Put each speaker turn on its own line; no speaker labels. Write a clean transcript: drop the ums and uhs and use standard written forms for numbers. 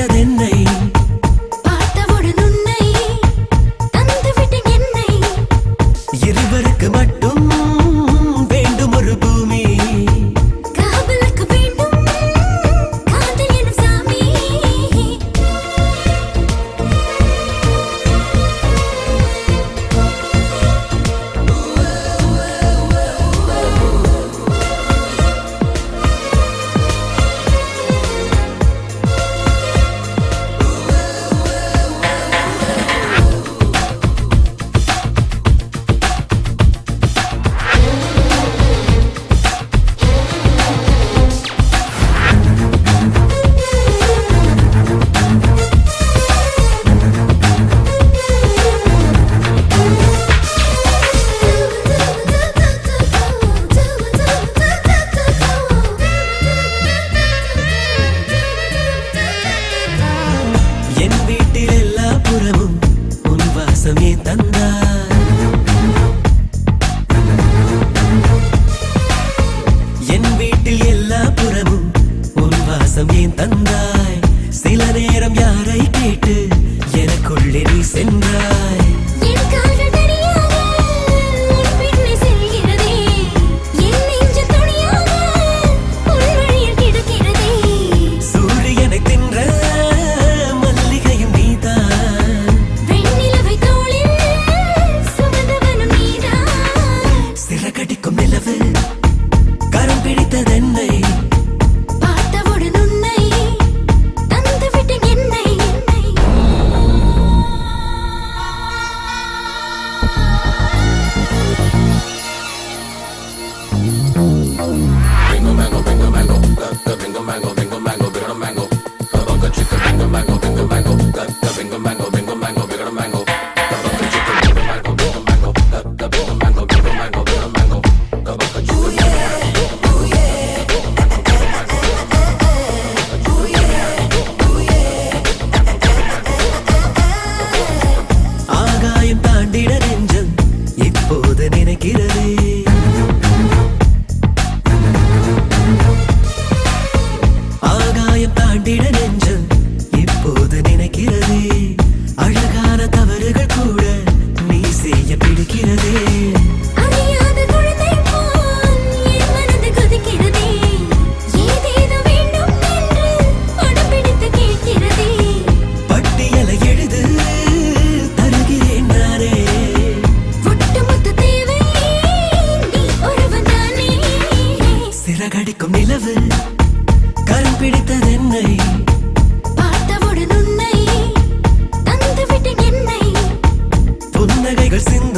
பிடித்ததென்னை
பார்த்தவுடன் உன்னை தந்துவிட்டேன் என்னை
இருவருக்கு மட்டும் வேண்டும் ஒரு பூமி
காவலுக்கு வேண்டும் காதல் எனும் சாமி
என் வீட்டில் எல்லா புறமும் உன் வாசமே தந்தாய் என் வீட்டில் எல்லா புறமும் உன் வாசமே தந்தாய் சில நேரம் யாரை கேட்டு எனக்குள்ளே நீ சென்றாய்
என் காதல் தனியாக உன் பின்னே செல்கிறதே என் நெஞ்சு துணியாக உன் வழியில் கிடக்கிறதே
சூரியனை தின்ற மல்லிகையும் நீதான்
வெண்ணிலவை தோளில் சுமந்தவனும் நீதான்
சிறகடிக்கும் நிலவு கரம் பிடித்ததென்னை
பார்த்தவுடன் உன்னை தந்துவிட்டேன் என்னை
ஆகாயம் தாண்டிட நெஞ்சம் இப்போது நினைக்கிறதே ஆகாயம் தாண்டிட நெஞ்சம் இப்போது நினைக்கிறதே அழகான தவறுகள் கூட நீ செய்ய பிடிக்கிறதே
அறியாத குழந்தை போல் என் மனது கொதிக்கிறதே ஏதேதோ வேண்டும் என்று அடம்பிடித்து கேட்கிறதே
பட்டியலை எழுது தருகிறேன் நானே
ஒட்டுமொத்த தேவை நீ ஒருவன் தானே
சிறகடிக்கும் நிலவு கரம் பிடித்ததென்னை
பார்த்தவுடன் உன்னை தந்துவிட்டேன் என்னை
புன்னகைகள் சிந்த